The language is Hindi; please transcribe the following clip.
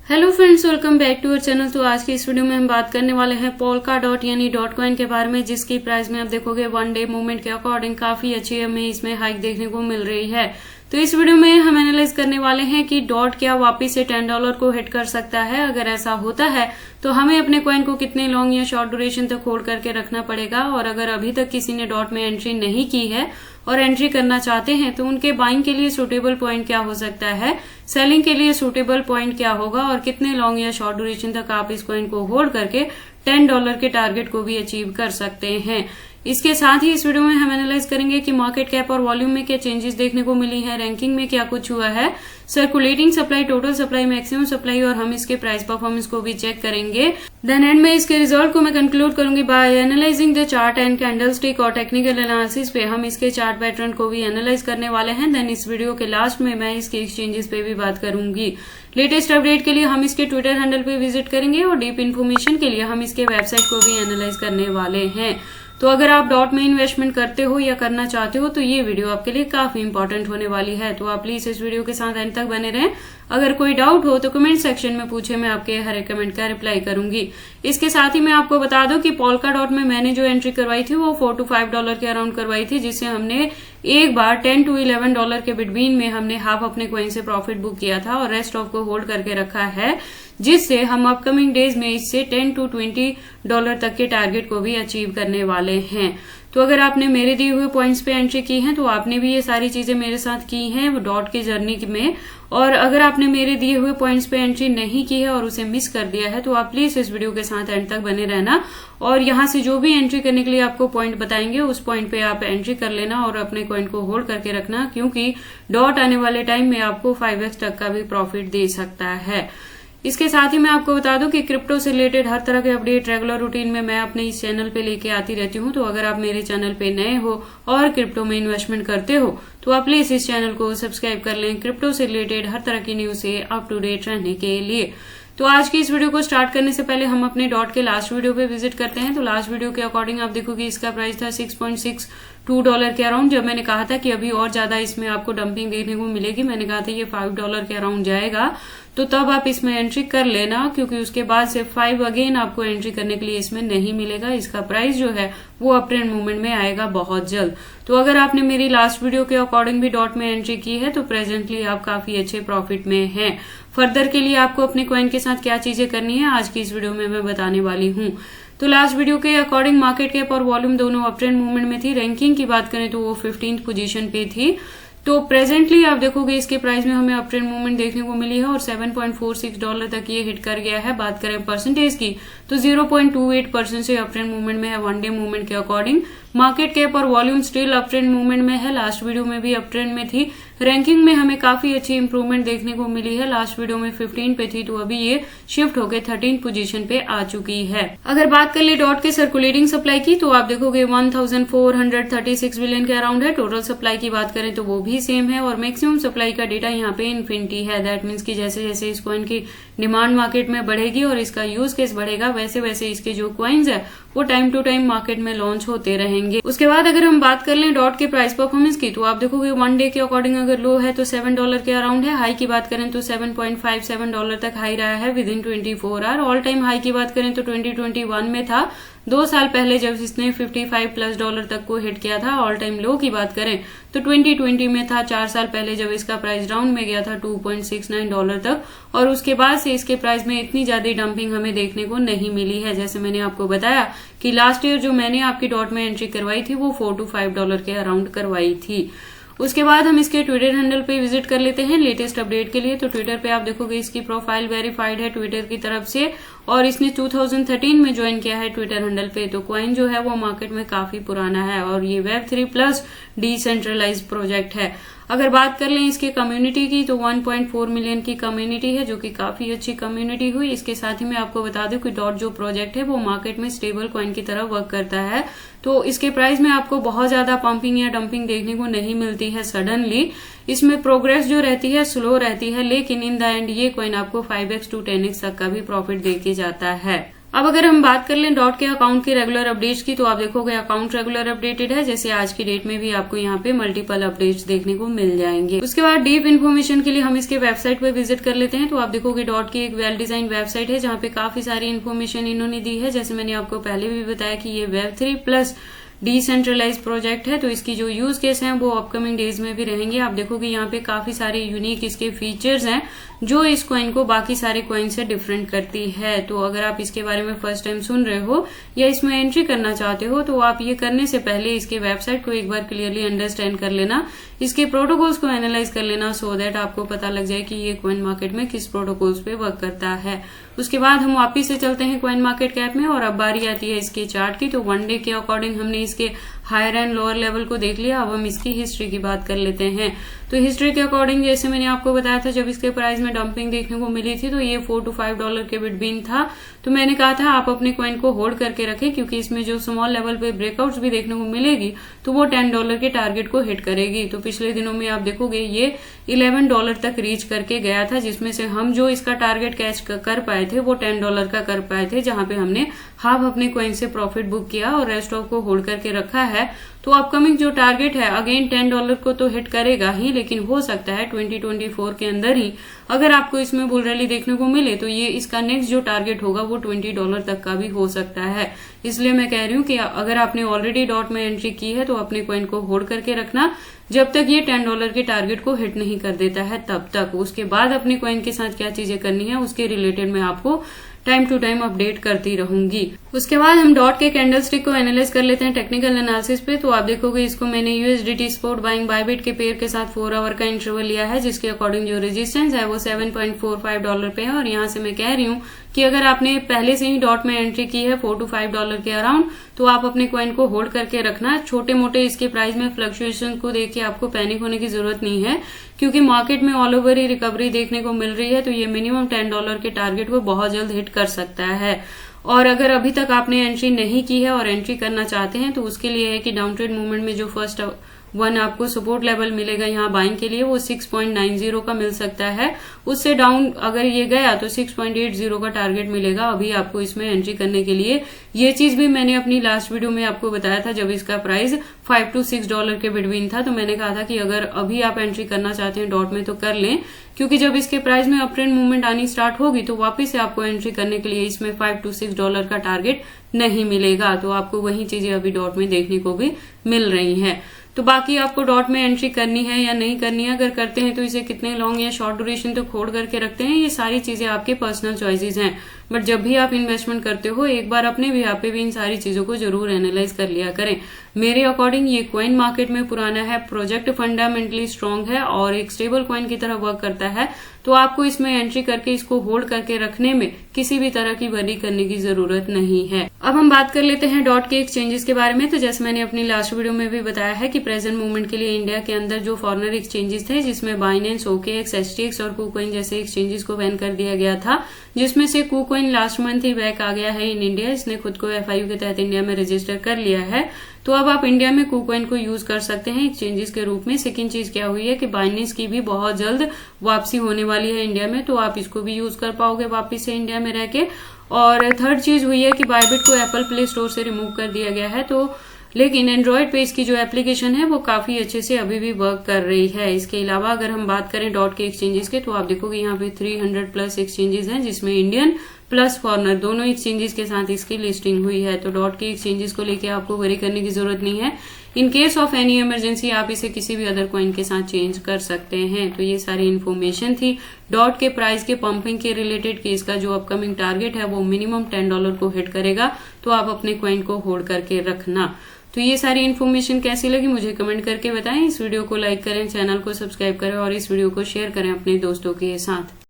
Hello friends, welcome back to our channel. तो आज की इस वीडियो में हम बात करने वाले हैं पोल्का डॉट यानी डॉट कॉइन के बारे में, जिसकी प्राइस में आप देखोगे वन डे मूवमेंट के अकॉर्डिंग काफी अच्छी हमें इसमें हाइक देखने को मिल रही है। तो इस वीडियो में हम एनालाइज करने वाले हैं कि डॉट क्या वापस से $10 को हिट कर सकता है। अगर ऐसा होता है तो हमें अपने कॉइन को कितने लॉन्ग या शॉर्ट ड्यूरेशन तक होल्ड करके रखना पड़ेगा, और अगर अभी तक किसी ने डॉट में एंट्री नहीं की है और एंट्री करना चाहते हैं तो उनके बाइंग के लिए सूटेबल पॉइंट क्या हो सकता है, सेलिंग के लिए सूटेबल पॉइंट क्या होगा, और कितने लॉन्ग या शॉर्ट ड्यूरेशन तक आप इस कॉइन को होल्ड करके $10 के टारगेट को भी अचीव कर सकते हैं। इसके साथ ही इस वीडियो में हम एनालाइज करेंगे कि मार्केट कैप और वॉल्यूम में क्या चेंजेस देखने को मिली है, रैंकिंग में क्या कुछ हुआ है, circulating supply, total supply, maximum supply, और हम इसके प्राइस परफॉर्मेंस को भी चेक करेंगे। देन एंड में इसके रिजल्ट को मैं कंक्लूड करूंगी by analysing the chart and candlestick, और टेक्निकल एनालिसिस पे हम इसके चार्ट पैटर्न को भी एनालाइज करने वाले हैं। देन इस वीडियो के लास्ट में मैं इसके एक्सचेंजेस पे भी बात करूंगी। लेटेस्ट अपडेट के लिए हम इसके ट्विटर हैंडल पे विजिट करेंगे, और डीप इन्फॉर्मेशन के लिए हम इसके वेबसाइट को भी एनालाइज करने वाले हैं। तो अगर आप डॉट में इन्वेस्टमेंट करते हो या करना चाहते हो तो ये वीडियो आपके लिए काफी इंपॉर्टेंट होने वाली है। तो आप प्लीज इस वीडियो के साथ एंड तक बने रहें। अगर कोई डाउट हो तो कमेंट सेक्शन में पूछे, मैं आपके हर एक कमेंट का रिप्लाई करूंगी। इसके साथ ही मैं आपको बता दूं कि पोल्का डॉट में मैंने जो एंट्री करवाई थी वो $4 to $5 के अराउंड करवाई थी, जिससे हमने एक बार $10 to $11 के बिटवीन में हमने हाफ अपने कॉइन से प्रॉफिट बुक किया था और रेस्ट ऑफ को होल्ड करके रखा है, जिससे हम अपकमिंग डेज में इससे $10 to $20 तक के टारगेट को भी अचीव करने वाले हैं। तो अगर आपने मेरे दिए हुए पॉइंट्स पे एंट्री की है तो आपने भी ये सारी चीजें मेरे साथ की हैं डॉट की जर्नी में, और अगर आपने मेरे दिए हुए पॉइंट्स पे एंट्री नहीं की है और उसे मिस कर दिया है तो आप प्लीज इस वीडियो के साथ एंड तक बने रहना, और यहाँ से जो भी एंट्री करने के लिए आपको पॉइंट बताएंगे उस पॉइंट पे आप एंट्री कर लेना और अपने कॉइन को होल्ड करके रखना, क्योंकि डॉट आने वाले टाइम में आपको 5x तक का भी प्रॉफिट दे सकता है। इसके साथ ही मैं आपको बता दूं कि क्रिप्टो से रिलेटेड हर तरह के अपडेट रेगुलर रूटीन में मैं अपने इस चैनल पे लेके आती रहती हूं। तो अगर आप मेरे चैनल पे नए हो और क्रिप्टो में इन्वेस्टमेंट करते हो तो आप प्लीज इस चैनल को सब्सक्राइब कर लें क्रिप्टो से रिलेटेड हर तरह की न्यूज से अप टू डेट रहने के लिए। तो आज की इस वीडियो को स्टार्ट करने से पहले हम अपने डॉट के लास्ट वीडियो पे विजिट करते हैं। तो लास्ट वीडियो के अकॉर्डिंग आप देखोगे इसका प्राइस था $6.62 के अराउंड। जब मैंने कहा था कि अभी और ज्यादा इसमें आपको डंपिंग देखने को मिलेगी, मैंने कहा था ये $5 के अराउंड जाएगा, तो तब आप इसमें एंट्री कर लेना, क्योंकि उसके बाद से 5 अगेन आपको एंट्री करने के लिए इसमें नहीं मिलेगा। इसका प्राइस जो है वो अप ट्रेंड मूवमेंट में आएगा बहुत जल्द। तो अगर आपने मेरी लास्ट वीडियो के अकॉर्डिंग भी डॉट में एंट्री की है तो प्रेजेंटली आप काफी अच्छे प्रॉफिट में हैं। फर्दर के लिए आपको अपने कॉइन के साथ क्या चीजें करनी है आज की इस वीडियो में मैं बताने वाली हूँ। तो लास्ट वीडियो के अकॉर्डिंग मार्केट कैप और वॉल्यूम दोनों अप ट्रेंड मूवमेंट में थी। रैंकिंग की बात करें तो वो 15th पोजीशन पे थी। तो प्रेजेंटली आप देखोगे इसके प्राइस में हमें अप ट्रेंड मूवमेंट देखने को मिली है और $7.46 तक ये हिट कर गया है। बात करें परसेंटेज की तो 0.28% से अप ट्रेंड मूवमेंट में है वन डे मूवमेंट के अकॉर्डिंग। मार्केट कैप और volume still up trend movement में है, लास्ट वीडियो में भी अप ट्रेंड में थी। रैंकिंग में हमें काफी अच्छी इंप्रूवमेंट देखने को मिली है, लास्ट वीडियो में 15 पे थी तो अभी ये शिफ्ट होकर 13 पोजीशन पे आ चुकी है। अगर बात कर ले डॉट के सर्कुलेटिंग सप्लाई की तो आप देखोगे 1436 बिलियन के अराउंड है। टोटल सप्लाई की बात करें तो वो भी सेम है, और मैक्सिमम सप्लाई का डेटा यहाँ पे इन्फिनिटी है। दैट मीन्स कि जैसे जैसे इस कॉइन की डिमांड मार्केट में बढ़ेगी और इसका यूज केस बढ़ेगा, वैसे वैसे इसके जो कॉइन्स है वो टाइम टू टाइम मार्केट में लॉन्च होते रहेंगे। उसके बाद अगर हम बात कर लें डॉट के प्राइस परफॉर्मेंस की तो आप देखोगे वन डे के अकॉर्डिंग अगर लो है तो $7 के अराउंड है। हाई की बात करें तो $7.57 तक हाई रहा है within 24 hour. All time high की बात करें तो 2021 में था, 2 साल पहले जब इसने $55+ तक को हिट किया था। ऑल टाइम लो की बात करें तो 2020 में था, 4 साल पहले जब इसका प्राइस डाउन में गया था $2.69 तक, और उसके बाद से इसके प्राइस में इतनी ज्यादा डंपिंग हमें देखने को नहीं मिली है। जैसे मैंने आपको बताया कि लास्ट ईयर जो मैंने आपकी डॉट में एंट्री करवाई थी वो $4 to $5 के अराउंड करवाई थी। उसके बाद हम इसके ट्विटर हैंडल पे विजिट कर लेते हैं लेटेस्ट अपडेट के लिए। तो ट्विटर पे आप देखोगे इसकी प्रोफाइल वेरीफाइड है ट्विटर की तरफ से, और इसने 2013 में ज्वाइन किया है ट्विटर हैंडल पे। तो कॉइन जो है वो मार्केट में काफी पुराना है और ये Web3+ डिसेंट्रलाइज प्रोजेक्ट है। अगर बात कर लें इसके कम्युनिटी की तो 1.4 मिलियन की कम्युनिटी है, जो कि काफी अच्छी कम्युनिटी हुई। इसके साथ ही मैं आपको बता दूं कि डॉट जो प्रोजेक्ट है वो मार्केट में स्टेबल कॉइन की तरह वर्क करता है। तो इसके प्राइस में आपको बहुत ज्यादा पंपिंग या डंपिंग देखने को नहीं मिलती है सडनली। इसमें प्रोग्रेस जो रहती है स्लो रहती है, लेकिन इन द एंड ये कॉइन आपको 5x to 10x तक का भी प्रॉफिट देके जाता है। अब अगर हम बात कर लें डॉट के अकाउंट के रेगुलर अपडेट्स की, तो आप देखोगे अकाउंट रेगुलर अपडेटेड है, जैसे आज की डेट में भी आपको यहाँ पे मल्टीपल अपडेट्स देखने को मिल जाएंगे। उसके बाद डीप इन्फॉर्मेशन के लिए हम इसके वेबसाइट पर विजिट कर लेते हैं। तो आप देखोगे डॉट की एक वेल डिजाइन वेबसाइट है जहाँ पे काफी सारी इन्फॉर्मेशन इन्होंने दी है। जैसे मैंने आपको पहले भी बताया कि ये Web3 प्लस डिसेंट्रलाइज प्रोजेक्ट है, तो इसकी जो यूज केस हैं वो अपकमिंग डेज में भी रहेंगे। आप देखोगे यहाँ पे काफी सारे यूनिक इसके फीचर्स हैं जो इस कॉइन को बाकी सारे कॉइन से डिफरेंट करती है। तो अगर आप इसके बारे में फर्स्ट टाइम सुन रहे हो या इसमें एंट्री करना चाहते हो, तो आप ये करने से पहले इसके वेबसाइट को एक बार क्लियरली अंडरस्टैंड कर लेना, इसके प्रोटोकॉल्स को एनालाइज कर लेना, सो दैट आपको पता लग जाए कि ये कॉइन मार्केट में किस प्रोटोकॉल्स पे वर्क करता है। उसके बाद हम वापिस से चलते हैं कॉइन मार्केट कैप में और अब बारी आती है इसके चार्ट की। तो वन डे के अकॉर्डिंग हमने इसके हायर एंड लोअर लेवल को देख लिया। अब हम इसकी हिस्ट्री की बात कर लेते हैं। तो हिस्ट्री के अकॉर्डिंग जैसे मैंने आपको बताया था, जब इसके प्राइस में डंपिंग देखने को मिली थी तो ये $4 to $5 के बिटवीन था। तो मैंने कहा था आप अपने कॉइन को होल्ड करके रखें, क्योंकि इसमें जो स्मॉल लेवल पे ब्रेकआउट्स भी देखने को मिलेगी तो वो $10 के टारगेट को हिट करेगी। तो पिछले दिनों में आप देखोगे ये $11 तक रीच करके गया था, जिसमें से हम जो इसका टारगेट कैच कर पाए थे वो $10 का कर पाए थे, जहां पे हमने हाफ अपने कॉइन से प्रॉफिट बुक किया और रेस्ट ऑफ को होल्ड करके रखा है। तो अपकमिंग जो टारगेट है अगेन $10 को तो हिट करेगा ही, लेकिन हो सकता है 2024 के अंदर ही अगर आपको इसमें बुल रैली देखने को मिले तो ये इसका नेक्स्ट जो टारगेट होगा वो $20 तक का भी हो सकता है। इसलिए मैं कह रही हूँ कि अगर आपने ऑलरेडी डॉट में एंट्री की है तो अपने कॉइन को होल्ड करके रखना जब तक ये $10 के टारगेट को हिट नहीं कर देता है तब तक। उसके बाद अपने कॉइन के साथ क्या चीजें करनी है उसके रिलेटेड मैं आपको टाइम टू टाइम अपडेट करती रहूंगी। उसके बाद हम डॉट के कैंडल स्टिक को एनालाइज कर लेते हैं टेक्निकल एनालिसिस पे। तो आप देखोगे इसको मैंने USDT स्पॉट बाइंग बायबिट के पेयर के साथ 4 आवर का इंटरवल लिया है, जिसके अकॉर्डिंग जो रेजिस्टेंस है वो $7.45 पे है। और यहाँ से मैं कह रही हूँ कि अगर आपने पहले से ही डॉट में एंट्री की है $4 to $5 के अराउंड, तो आप अपने कॉइन को होल्ड करके रखना। छोटे मोटे इसके प्राइस में फ्लक्चुएशन को देख के आपको पैनिक होने की जरूरत नहीं है, क्योंकि मार्केट में ऑल ओवर ही रिकवरी देखने को मिल रही है। तो ये मिनिमम $10 के टारगेट को बहुत जल्द हिट कर सकता है। और अगर अभी तक आपने एंट्री नहीं की है और एंट्री करना चाहते हैं तो उसके लिए है कि डाउन ट्रेड मूवमेंट में जो फर्स्ट वन आपको सपोर्ट लेवल मिलेगा यहाँ बाइंग के लिए वो 6.90 का मिल सकता है। उससे डाउन अगर ये गया तो 6.80 का टारगेट मिलेगा अभी आपको इसमें एंट्री करने के लिए। ये चीज भी मैंने अपनी लास्ट वीडियो में आपको बताया था जब इसका प्राइस $5 to $6 के बिटवीन था। तो मैंने कहा था कि अगर अभी आप एंट्री करना चाहते हैं डॉट में तो कर लें, क्योंकि जब इसके प्राइस में अप ट्रेंड मूवमेंट आनी स्टार्ट होगी तो वापस से आपको एंट्री करने के लिए इसमें $5 to $6 का टारगेट नहीं मिलेगा। तो आपको वही चीजें अभी डॉट में देखने को भी मिल रही हैं। तो बाकी आपको डॉट में एंट्री करनी है या नहीं करनी है, अगर करते हैं तो इसे कितने लॉन्ग या शॉर्ट ड्यूरेशन तक होल्ड करके रखते हैं, ये सारी चीजें आपके पर्सनल चॉइसेस हैं। बट जब भी आप इन्वेस्टमेंट करते हो एक बार अपने भी यहाँ पे भी इन सारी चीजों को जरूर एनालाइज कर लिया करें। मेरे अकॉर्डिंग ये कॉइन मार्केट में पुराना है, प्रोजेक्ट फंडामेंटली स्ट्रांग है और एक स्टेबल कॉइन की तरह वर्क करता है। तो आपको इसमें एंट्री करके इसको होल्ड करके रखने में किसी भी तरह की वरी करने की जरूरत नहीं है। अब हम बात कर लेते हैं डॉट के एक्सचेंजेस के बारे में। तो जैसे मैंने अपनी लास्ट वीडियो में भी बताया है कि प्रेजेंट मूवमेंट के लिए इंडिया के अंदर जो फॉरेनर एक्सचेंजेस थे, जिसमें बाइनेंस, OKX, STX और KuCoin जैसे एक्सचेंजेस को बैन कर दिया गया था, जिसमें से KuCoin लास्ट मंथ ही बैक आ गया है इन इंडिया। इसने खुद को FIU के तहत इंडिया में रजिस्टर कर लिया है। तो अब आप इंडिया में KuCoin को यूज कर सकते हैं एक्सचेंजेस के रूप में। सेकंड चीज क्या हुई है कि बाइनेंस की भी बहुत जल्द वापसी होने वाली है इंडिया में, तो आप इसको भी यूज कर पाओगे वापस से इंडिया में रह के। और थर्ड चीज हुई है कि बायबिट को एप्पल प्ले स्टोर से रिमूव कर दिया गया है, तो लेकिन एंड्रॉयड पे इसकी जो एप्लीकेशन है वो काफी अच्छे से अभी भी वर्क कर रही है। इसके अलावा अगर हम बात करें डॉट के एक्सचेंजेस के, तो आप देखोगे यहाँ पे 300 प्लस एक्सचेंजेस हैं, जिसमें इंडियन प्लस फॉरनर दोनों एक्सचेंजेस के साथ इसकी लिस्टिंग हुई है। तो डॉट के एक्सचेंजेस को लेके आपको वरी करने की जरूरत नहीं है। In case of any emergency आप इसे किसी भी अदर कॉइन के साथ चेंज कर सकते हैं। तो ये सारी इन्फॉर्मेशन थी डॉट के प्राइस के पंपिंग के रिलेटेड, कि इसका जो अपकमिंग टारगेट है वो मिनिमम $10 को हिट करेगा। तो आप अपने कॉइन को होल्ड करके रखना। तो ये सारी इन्फॉर्मेशन कैसी लगी मुझे कमेंट करके बताएं। इस वीडियो को लाइक करें, चैनल को सब्सक्राइब करें और इस वीडियो को शेयर करें अपने दोस्तों के साथ।